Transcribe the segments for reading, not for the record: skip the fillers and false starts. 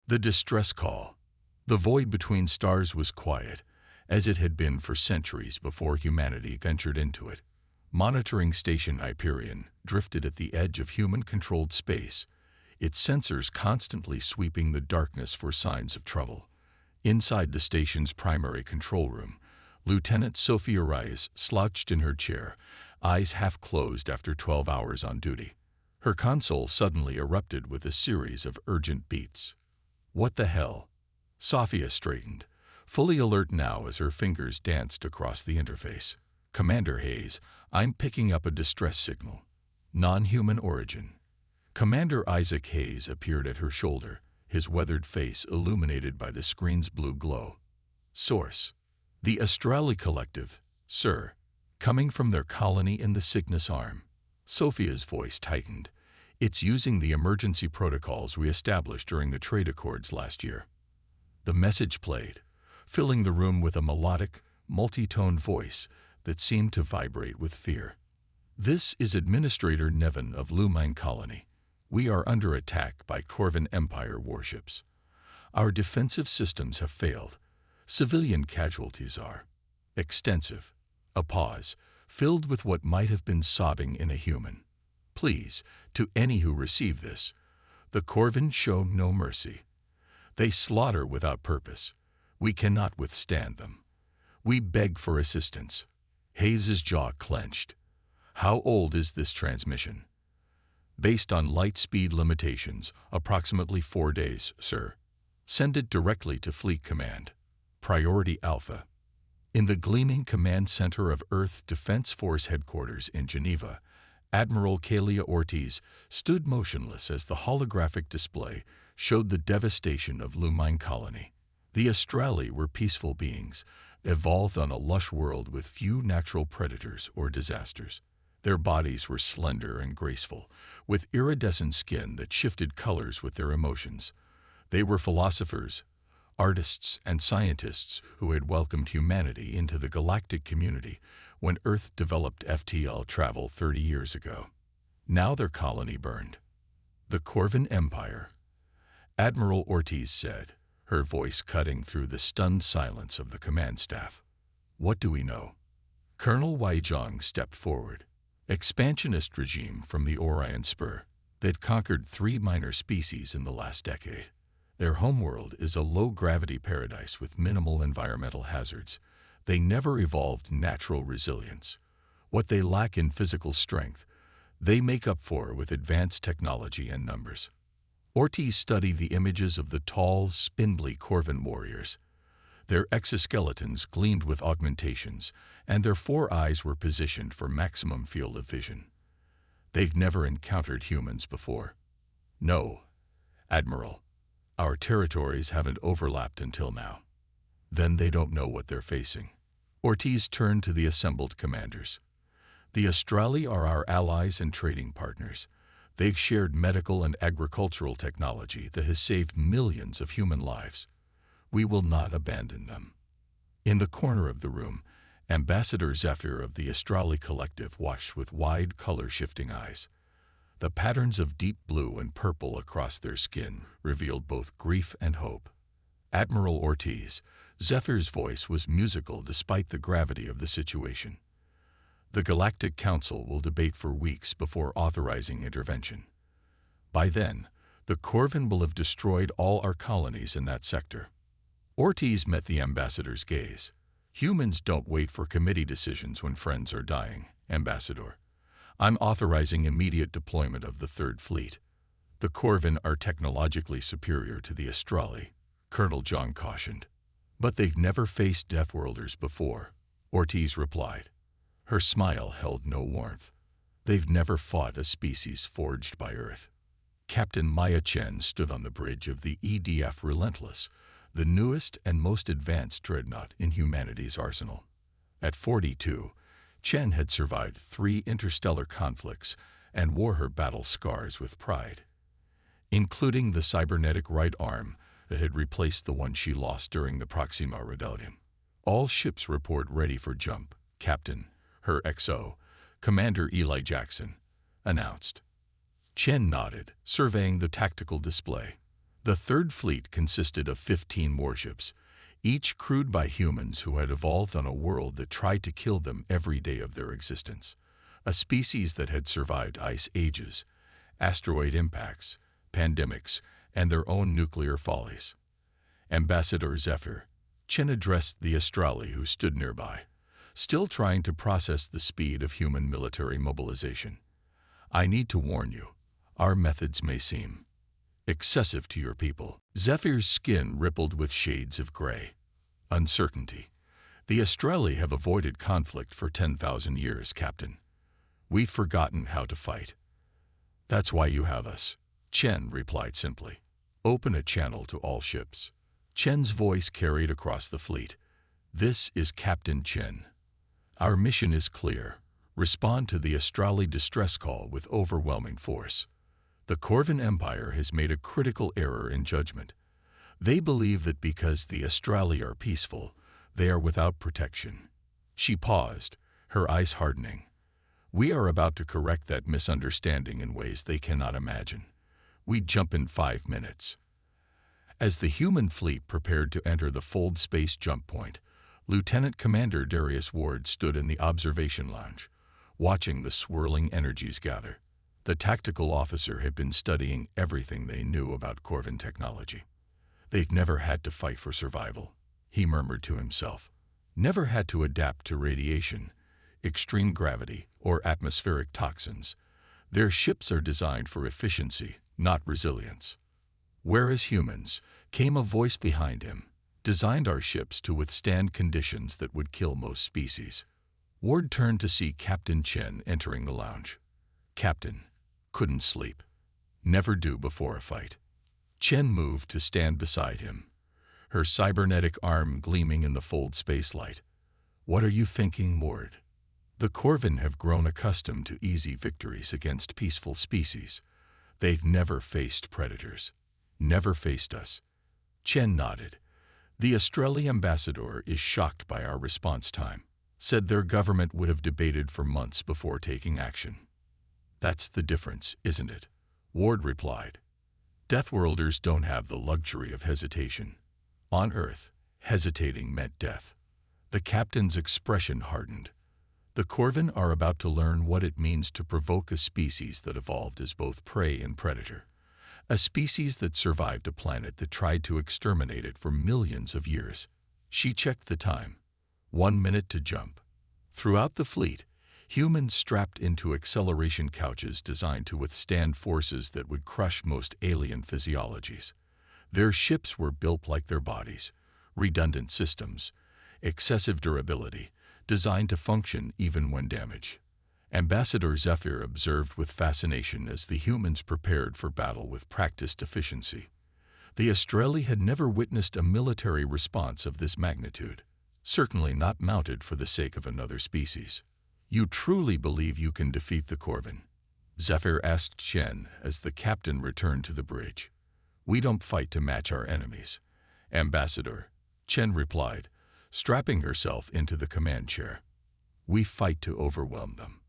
The distress call. The void between stars was quiet, as it had been for centuries before humanity ventured into it. Monitoring Station Hyperion drifted at the edge of human-controlled space, its sensors constantly sweeping the darkness for signs of trouble. Inside the station's primary control room, Lieutenant Sophia Reyes slouched in her chair, eyes half closed after 12 hours on duty. Her console suddenly erupted with a series of urgent beeps. What the hell? Sophia straightened, fully alert now as her fingers danced across the interface. Commander Hayes, I'm picking up a distress signal. Non-human origin. Commander Isaac Hayes appeared at her shoulder, his weathered face illuminated by the screen's blue glow. Source: the Astrali Collective, sir. Coming from their colony in the Cygnus Arm. Sophia's voice tightened. It's using the emergency protocols we established during the trade accords last year. The message played, filling the room with a melodic, multi-toned voice that seemed to vibrate with fear. This is Administrator Nevin of Lumine Colony. We are under attack by Corvin Empire warships. Our defensive systems have failed. Civilian casualties are extensive. A pause, filled with what might have been sobbing in a human. Please, to any who receive this, the Corvin show no mercy. They slaughter without purpose. We cannot withstand them. We beg for assistance. Hayes's jaw clenched. How old is this transmission? Based on light speed limitations, approximately 4 days, sir. Send it directly to Fleet Command. Priority Alpha. In the gleaming command center of Earth Defense Force Headquarters in Geneva, Admiral Kalia Ortiz stood motionless as the holographic display showed the devastation of Lumine Colony. The Astrali were peaceful beings, evolved on a lush world with few natural predators or disasters. Their bodies were slender and graceful, with iridescent skin that shifted colors with their emotions. They were philosophers, artists, and scientists who had welcomed humanity into the galactic community when Earth developed FTL travel 30 years ago. Now their colony burned. The Corvin Empire, Admiral Ortiz said, her voice cutting through the stunned silence of the command staff. What do we know? Colonel Weizhong stepped forward. Expansionist regime from the Orion Spur. They'd conquered 3 minor species in the last decade. Their homeworld is a low-gravity paradise with minimal environmental hazards. They never evolved natural resilience. What they lack in physical strength, they make up for with advanced technology and numbers. Ortiz studied the images of the tall, spindly Corvin warriors. Their exoskeletons gleamed with augmentations, and their 4 eyes were positioned for maximum field of vision. They've never encountered humans before. No, Admiral. Our territories haven't overlapped until now. Then they don't know what they're facing. Ortiz turned to the assembled commanders. The Astrali are our allies and trading partners. They've shared medical and agricultural technology that has saved millions of human lives. We will not abandon them. In the corner of the room, Ambassador Zephyr of the Astrali Collective watched with wide, color-shifting eyes. The patterns of deep blue and purple across their skin revealed both grief and hope. Admiral Ortiz, Zephyr's voice was musical despite the gravity of the situation. The Galactic Council will debate for weeks before authorizing intervention. By then, the Corvin will have destroyed all our colonies in that sector. Ortiz met the ambassador's gaze. Humans don't wait for committee decisions when friends are dying, Ambassador. I'm authorizing immediate deployment of the Third Fleet. The Corvin are technologically superior to the Astrali, Colonel John cautioned. But they've never faced Deathworlders before, Ortiz replied. Her smile held no warmth. They've never fought a species forged by Earth. Captain Maya Chen stood on the bridge of the EDF Relentless, the newest and most advanced dreadnought in humanity's arsenal. At 42, Chen had survived 3 interstellar conflicts and wore her battle scars with pride, including the cybernetic right arm that had replaced the one she lost during the Proxima Rebellion. All ships report ready for jump, Captain, her XO, Commander Eli Jackson, announced. Chen nodded, surveying the tactical display. The Third Fleet consisted of 15 warships, each crewed by humans who had evolved on a world that tried to kill them every day of their existence, a species that had survived ice ages, asteroid impacts, pandemics, and their own nuclear follies. Ambassador Zephyr Chen addressed the Astrali who stood nearby, still trying to process the speed of human military mobilization. I need to warn you, our methods may seem excessive to your people. Zephyr's skin rippled with shades of gray. Uncertainty. The Astrali have avoided conflict for 10,000 years, Captain. We've forgotten how to fight. That's why you have us. Chen replied simply. Open a channel to all ships. Chen's voice carried across the fleet. This is Captain Chen. Our mission is clear. Respond to the Astrali distress call with overwhelming force. The Corvan Empire has made a critical error in judgment. They believe that because the Astrali are peaceful, they are without protection. She paused, her eyes hardening. We are about to correct that misunderstanding in ways they cannot imagine. We jump in 5 minutes. As the human fleet prepared to enter the Fold Space jump point, Lieutenant Commander Darius Ward stood in the observation lounge, watching the swirling energies gather. The tactical officer had been studying everything they knew about Corvan technology. They've never had to fight for survival, he murmured to himself. Never had to adapt to radiation, extreme gravity, or atmospheric toxins. Their ships are designed for efficiency, not resilience. Whereas humans, came a voice behind him, designed our ships to withstand conditions that would kill most species. Ward turned to see Captain Chen entering the lounge. Captain, couldn't sleep. Never do before a fight. Chen moved to stand beside him, her cybernetic arm gleaming in the Fold space light. What are you thinking, Ward? The Corvan have grown accustomed to easy victories against peaceful species. They've never faced predators. Never faced us. Chen nodded. The Astrali ambassador is shocked by our response time. Said their government would have debated for months before taking action. That's the difference, isn't it? Ward replied. Deathworlders don't have the luxury of hesitation. On Earth, hesitating meant death. The captain's expression hardened. The Corvan are about to learn what it means to provoke a species that evolved as both prey and predator. A species that survived a planet that tried to exterminate it for millions of years. She checked the time. 1 minute to jump. Throughout the fleet, humans strapped into acceleration couches designed to withstand forces that would crush most alien physiologies. Their ships were built like their bodies, redundant systems, excessive durability, designed to function even when damaged. Ambassador Zephyr observed with fascination as the humans prepared for battle with practiced efficiency. The Astrali had never witnessed a military response of this magnitude, certainly not mounted for the sake of another species. You truly believe you can defeat the Corvan? Zephyr asked Chen as the captain returned to the bridge. We don't fight to match our enemies, Ambassador, Chen replied, strapping herself into the command chair. We fight to overwhelm them.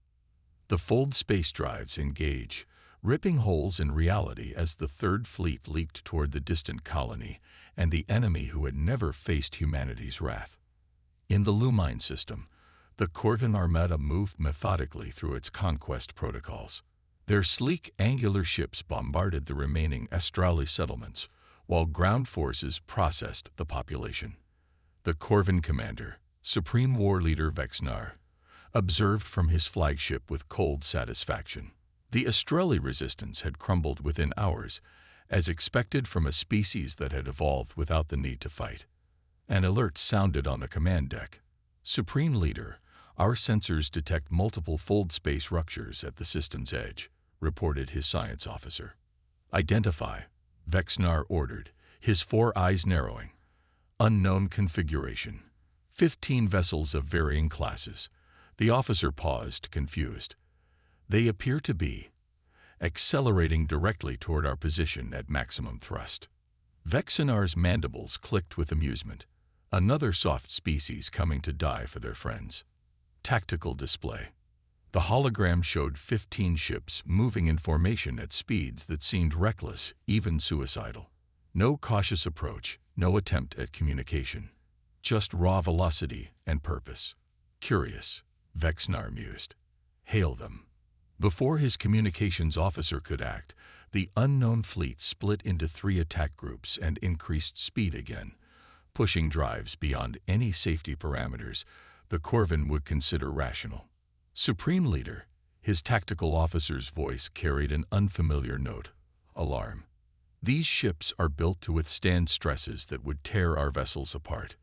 The Fold space drives engage, ripping holes in reality as the Third Fleet leaped toward the distant colony and the enemy who had never faced humanity's wrath. In the Lumine system, the Corvan Armada moved methodically through its conquest protocols. Their sleek, angular ships bombarded the remaining Astrali settlements, while ground forces processed the population. The Corvan commander, Supreme War Leader Vexnar, observed from his flagship with cold satisfaction. The Astrali resistance had crumbled within hours, as expected from a species that had evolved without the need to fight. An alert sounded on the command deck. Supreme Leader, our sensors detect multiple Fold space ruptures at the system's edge, reported his science officer. Identify, Vexnar ordered, his 4 eyes narrowing. Unknown configuration. 15 vessels of varying classes. The officer paused, confused. They appear to be accelerating directly toward our position at maximum thrust. Vexinar's mandibles clicked with amusement. Another soft species coming to die for their friends. Tactical display. The hologram showed 15 ships moving in formation at speeds that seemed reckless, even suicidal. No cautious approach, no attempt at communication. Just raw velocity and purpose. Curious, Vexnar mused. Hail them. Before his communications officer could act, the unknown fleet split into 3 attack groups and increased speed again, pushing drives beyond any safety parameters the Corvin would consider rational. Supreme Leader, his tactical officer's voice carried an unfamiliar note. Alarm. These ships are built to withstand stresses that would tear our vessels apart.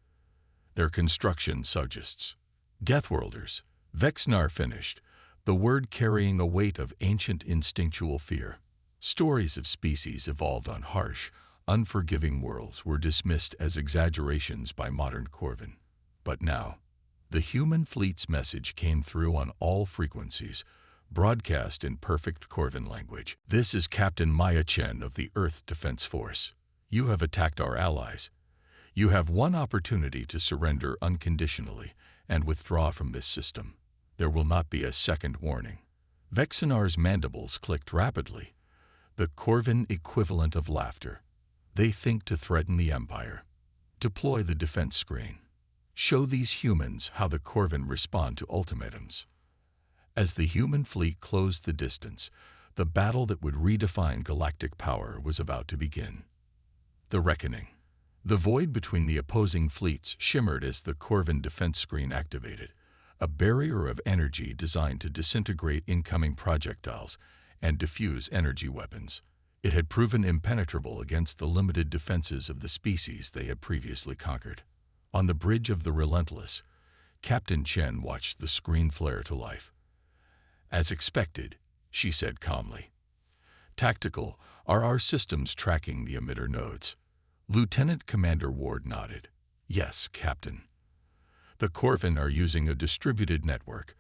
Their construction suggests Deathworlders, Vexnar finished, the word carrying a weight of ancient instinctual fear. Stories of species evolved on harsh, unforgiving worlds were dismissed as exaggerations by modern Corvin. But now, the human fleet's message came through on all frequencies, broadcast in perfect Corvin language. This is Captain Maya Chen of the Earth Defense Force. You have attacked our allies. You have one opportunity to surrender unconditionally and withdraw from this system. There will not be a second warning. Vexinar's mandibles clicked rapidly, the Corvin equivalent of laughter. They think to threaten the Empire. Deploy the defense screen. Show these humans how the Corvin respond to ultimatums. As the human fleet closed the distance, the battle that would redefine galactic power was about to begin. The reckoning. The void between the opposing fleets shimmered as the Corvin defense screen activated, a barrier of energy designed to disintegrate incoming projectiles and diffuse energy weapons. It had proven impenetrable against the limited defenses of the species they had previously conquered. On the bridge of the Relentless, Captain Chen watched the screen flare to life. As expected, she said calmly. Tactical, are our systems tracking the emitter nodes? Lieutenant Commander Ward nodded. Yes, Captain. The Corvin are using a distributed network,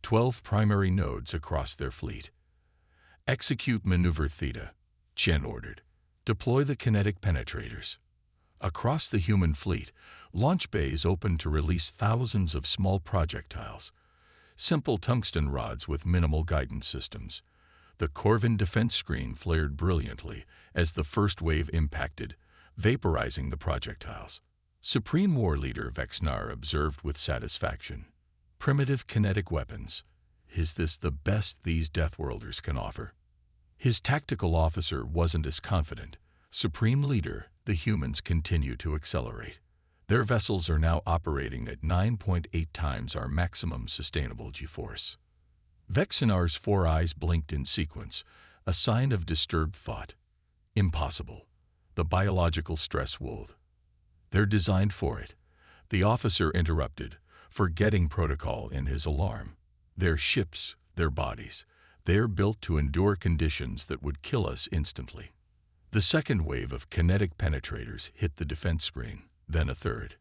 12 primary nodes across their fleet. Execute Maneuver Theta, Chen ordered. Deploy the kinetic penetrators. Across the human fleet, launch bays opened to release thousands of small projectiles, simple tungsten rods with minimal guidance systems. The Corvin defense screen flared brilliantly as the first wave impacted, vaporizing the projectiles. Supreme War Leader Vexnar observed with satisfaction. Primitive kinetic weapons. Is this the best these Deathworlders can offer? His tactical officer wasn't as confident. Supreme Leader, the humans continue to accelerate. Their vessels are now operating at 9.8 times our maximum sustainable G-force. Vexinar's 4 eyes blinked in sequence, a sign of disturbed thought. Impossible. The biological stress would. They're designed for it. The officer interrupted, forgetting protocol in his alarm. Their ships, their bodies, they're built to endure conditions that would kill us instantly. The second wave of kinetic penetrators hit the defense screen, then a third.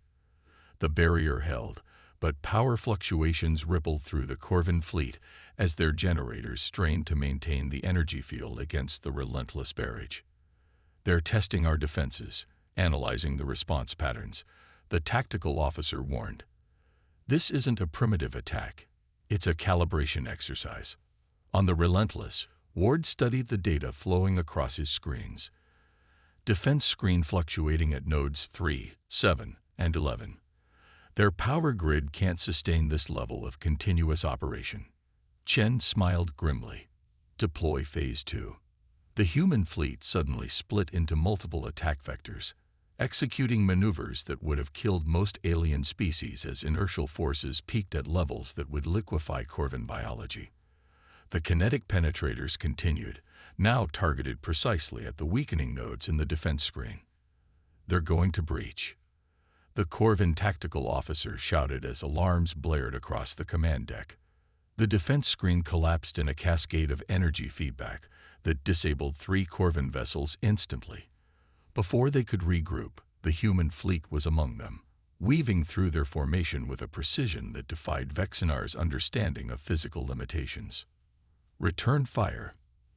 The barrier held, but power fluctuations rippled through the Corvin fleet as their generators strained to maintain the energy field against the relentless barrage. They're testing our defenses, analyzing the response patterns, the tactical officer warned. This isn't a primitive attack. It's a calibration exercise. On the Relentless, Ward studied the data flowing across his screens. Defense screen fluctuating at nodes 3, 7, and 11. Their power grid can't sustain this level of continuous operation. Chen smiled grimly. Deploy Phase 2. The human fleet suddenly split into multiple attack vectors, executing maneuvers that would have killed most alien species as inertial forces peaked at levels that would liquefy Corvin biology. The kinetic penetrators continued, now targeted precisely at the weakening nodes in the defense screen. They're going to breach. The Corvin tactical officer shouted as alarms blared across the command deck. The defense screen collapsed in a cascade of energy feedback that disabled 3 Corvin vessels instantly. Before they could regroup, the human fleet was among them, weaving through their formation with a precision that defied Vexinar's understanding of physical limitations. Return fire,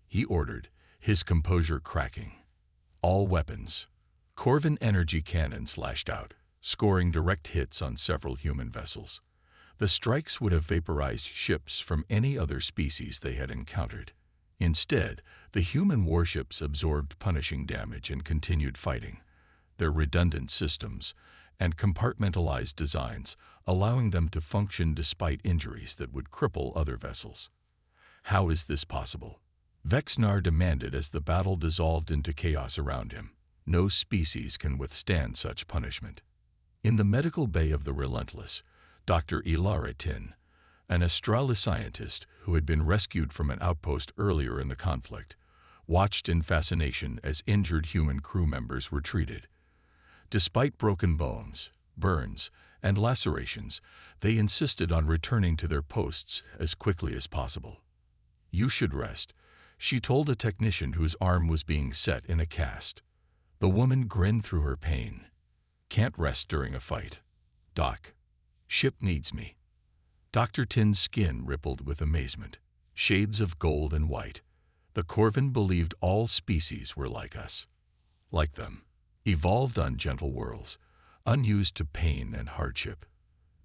he ordered, his composure cracking. All weapons. Corvin energy cannons lashed out, scoring direct hits on several human vessels. The strikes would have vaporized ships from any other species they had encountered. Instead, the human warships absorbed punishing damage and continued fighting, their redundant systems and compartmentalized designs allowing them to function despite injuries that would cripple other vessels. How is this possible? Vexnar demanded as the battle dissolved into chaos around him. No species can withstand such punishment. In the medical bay of the Relentless, Dr. Ilaritin, an Astralis scientist who had been rescued from an outpost earlier in the conflict, watched in fascination as injured human crew members were treated. Despite broken bones, burns, and lacerations, they insisted on returning to their posts as quickly as possible. "You should rest," she told a technician whose arm was being set in a cast. The woman grinned through her pain. "Can't rest during a fight. Doc, ship needs me." Dr. Tin's skin rippled with amazement. Shades of gold and white. The Corvin believed all species were like us. Like them. Evolved on gentle worlds, unused to pain and hardship.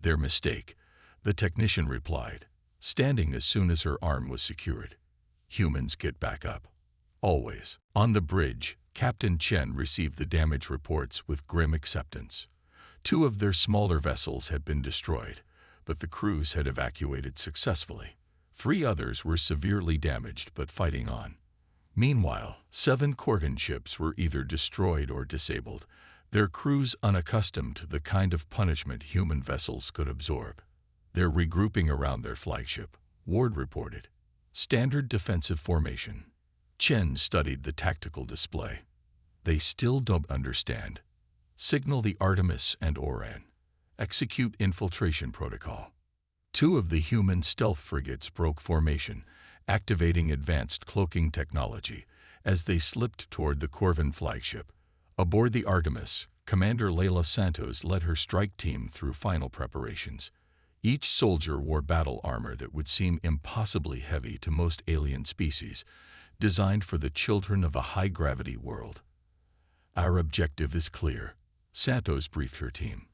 "Their mistake," the technician replied, standing as soon as her arm was secured. "Humans get back up. Always." On the bridge, Captain Chen received the damage reports with grim acceptance. 2 of their smaller vessels had been destroyed, but the crews had evacuated successfully. 3 others were severely damaged but fighting on. Meanwhile, 7 Corvin ships were either destroyed or disabled, their crews unaccustomed to the kind of punishment human vessels could absorb. "They're regrouping around their flagship," Ward reported. "Standard defensive formation." Chen studied the tactical display. "They still don't understand. Signal the Artemis and Oran. Execute infiltration protocol." 2 of the human stealth frigates broke formation, activating advanced cloaking technology as they slipped toward the Corvin flagship. Aboard the Artemis, Commander Layla Santos led her strike team through final preparations. Each soldier wore battle armor that would seem impossibly heavy to most alien species, designed for the children of a high-gravity world. "Our objective is clear," Santos briefed her team.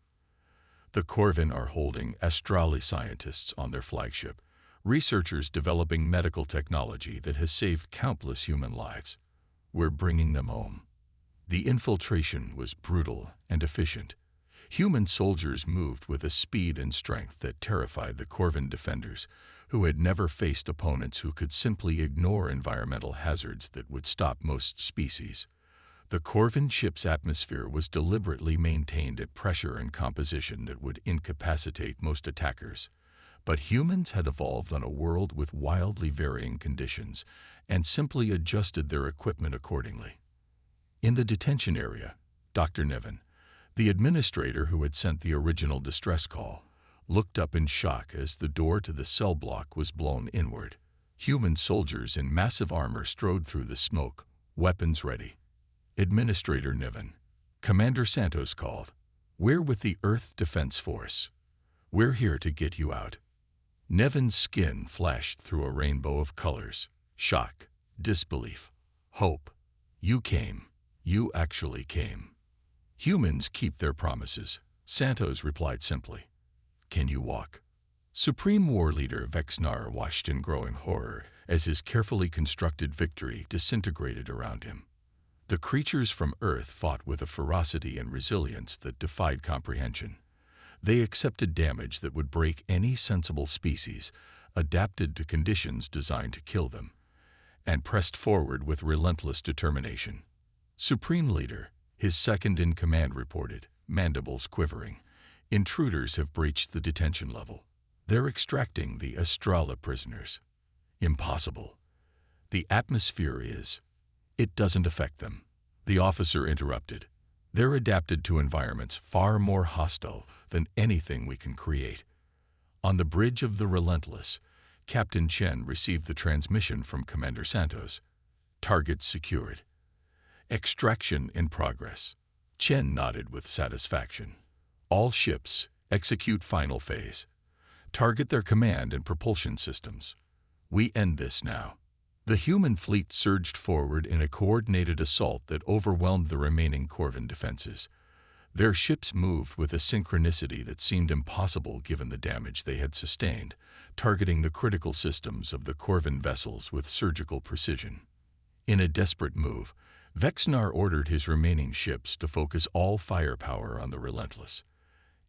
"The Corvin are holding Astralis scientists on their flagship, researchers developing medical technology that has saved countless human lives. We're bringing them home." The infiltration was brutal and efficient. Human soldiers moved with a speed and strength that terrified the Corvin defenders, who had never faced opponents who could simply ignore environmental hazards that would stop most species. The Corvin ship's atmosphere was deliberately maintained at pressure and composition that would incapacitate most attackers. But humans had evolved on a world with wildly varying conditions and simply adjusted their equipment accordingly. In the detention area, Dr. Niven, the administrator who had sent the original distress call, looked up in shock as the door to the cell block was blown inward. Human soldiers in massive armor strode through the smoke, weapons ready. "Administrator Niven," Commander Santos called. "We're with the Earth Defense Force. We're here to get you out." Niven's skin flashed through a rainbow of colors: shock, disbelief, hope. "You came. You actually came." "Humans keep their promises," Santos replied simply. "Can you walk?" Supreme War Leader Vexnar watched in growing horror as his carefully constructed victory disintegrated around him. The creatures from Earth fought with a ferocity and resilience that defied comprehension. They accepted damage that would break any sensible species, adapted to conditions designed to kill them, and pressed forward with relentless determination. Supreme Leader, his second-in-command reported, mandibles quivering. "Intruders have breached the detention level. They're extracting the Astrala prisoners." "Impossible. The atmosphere is." "It doesn't affect them," the officer interrupted. "They're adapted to environments far more hostile than anything we can create." On the bridge of the Relentless, Captain Chen received the transmission from Commander Santos. "Targets secured. Extraction in progress." Chen nodded with satisfaction. "All ships, execute final phase. Target their command and propulsion systems. We end this now." The human fleet surged forward in a coordinated assault that overwhelmed the remaining Corvin defenses. Their ships moved with a synchronicity that seemed impossible given the damage they had sustained, targeting the critical systems of the Corvin vessels with surgical precision. In a desperate move, Vexnar ordered his remaining ships to focus all firepower on the Relentless.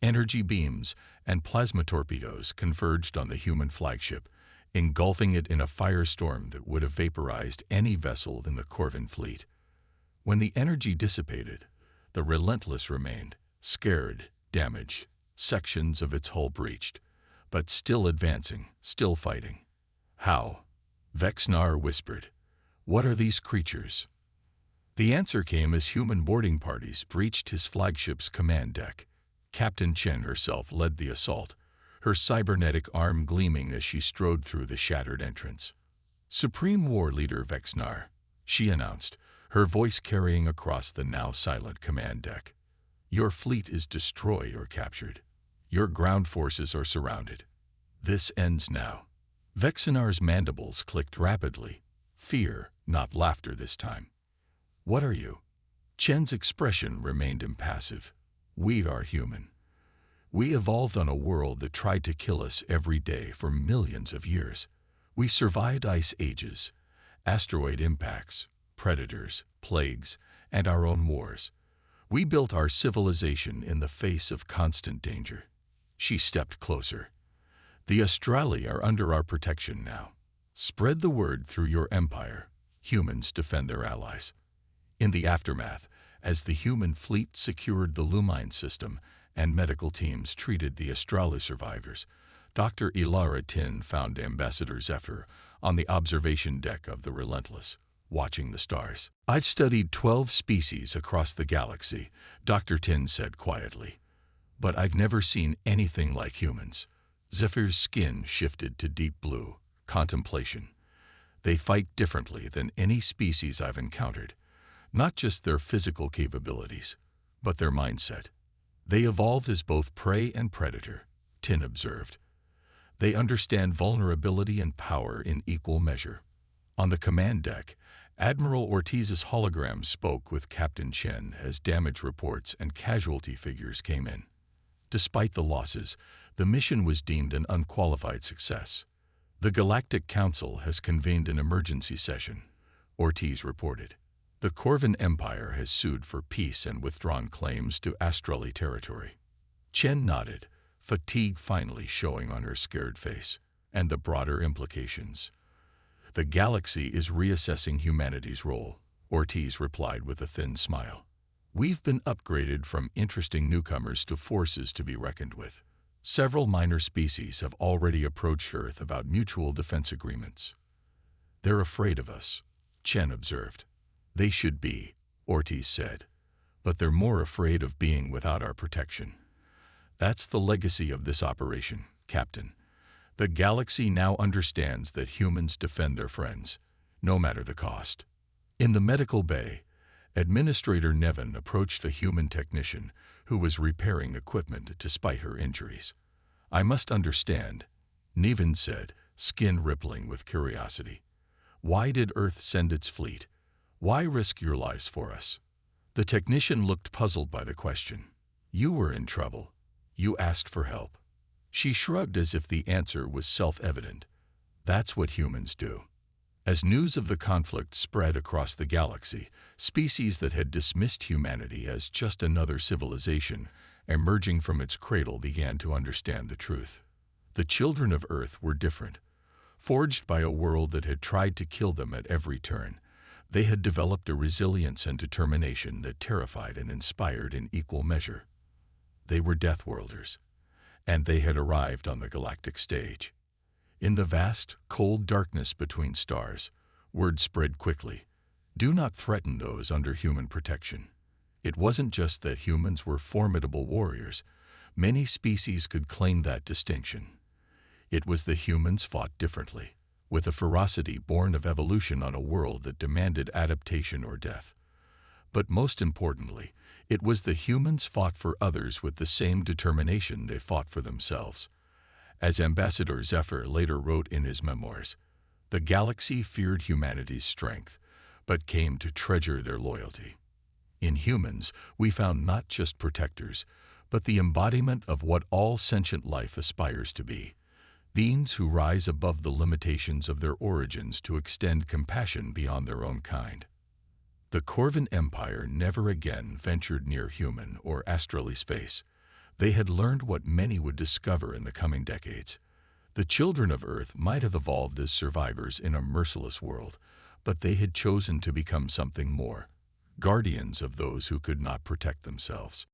Energy beams and plasma torpedoes converged on the human flagship, engulfing it in a firestorm that would have vaporized any vessel in the Corvin fleet. When the energy dissipated, the Relentless remained, scared, damaged, sections of its hull breached, but still advancing, still fighting. How? Vexnar whispered. What are these creatures? The answer came as human boarding parties breached his flagship's command deck. Captain Chen herself led the assault, her cybernetic arm gleaming as she strode through the shattered entrance. Supreme War Leader Vexnar, she announced, her voice carrying across the now silent command deck. Your fleet is destroyed or captured. Your ground forces are surrounded. This ends now. Vexinar's mandibles clicked rapidly. Fear, not laughter this time. What are you? Chen's expression remained impassive. We are human. We evolved on a world that tried to kill us every day for millions of years. We survived ice ages, asteroid impacts, predators, plagues, and our own wars. We built our civilization in the face of constant danger. She stepped closer. The Australi are under our protection now. Spread the word through your empire. Humans defend their allies. In the aftermath, as the human fleet secured the Lumine system and medical teams treated the Australi survivors, Dr. Ilara Tin found Ambassador Zephyr on the observation deck of the Relentless, watching the stars. I've studied 12 species across the galaxy, Dr. Tin said quietly, but I've never seen anything like humans. Zephyr's skin shifted to deep blue, contemplation. They fight differently than any species I've encountered. Not just their physical capabilities, but their mindset. They evolved as both prey and predator, Tin observed. They understand vulnerability and power in equal measure. On the command deck, Admiral Ortiz's hologram spoke with Captain Chen as damage reports and casualty figures came in. Despite the losses, the mission was deemed an unqualified success. The Galactic Council has convened an emergency session, Ortiz reported. The Corvin Empire has sued for peace and withdrawn claims to Australi territory. Chen nodded, fatigue finally showing on her scared face, and the broader implications. The galaxy is reassessing humanity's role, Ortiz replied with a thin smile. We've been upgraded from interesting newcomers to forces to be reckoned with. Several minor species have already approached Earth about mutual defense agreements. They're afraid of us, Chen observed. They should be, Ortiz said, but they're more afraid of being without our protection. That's the legacy of this operation, Captain. The galaxy now understands that humans defend their friends, no matter the cost. In the medical bay, Administrator Nevin approached a human technician who was repairing equipment despite her injuries. I must understand, Nevin said, skin rippling with curiosity. Why did Earth send its fleet? Why risk your lives for us? The technician looked puzzled by the question. You were in trouble. You asked for help. She shrugged as if the answer was self-evident. That's what humans do. As news of the conflict spread across the galaxy, species that had dismissed humanity as just another civilization emerging from its cradle began to understand the truth. The children of Earth were different. Forged by a world that had tried to kill them at every turn, they had developed a resilience and determination that terrified and inspired in equal measure. They were Deathworlders, and they had arrived on the galactic stage. In the vast, cold darkness between stars, word spread quickly. Do not threaten those under human protection. It wasn't just that humans were formidable warriors. Many species could claim that distinction. It was the humans fought differently, with a ferocity born of evolution on a world that demanded adaptation or death. But most importantly, it was the humans fought for others with the same determination they fought for themselves. As Ambassador Zephyr later wrote in his memoirs, the galaxy feared humanity's strength, but came to treasure their loyalty. In humans, we found not just protectors, but the embodiment of what all sentient life aspires to be. Beings who rise above the limitations of their origins to extend compassion beyond their own kind. The Corvan Empire never again ventured near human or astrally space. They had learned what many would discover in the coming decades. The children of Earth might have evolved as survivors in a merciless world, but they had chosen to become something more, guardians of those who could not protect themselves.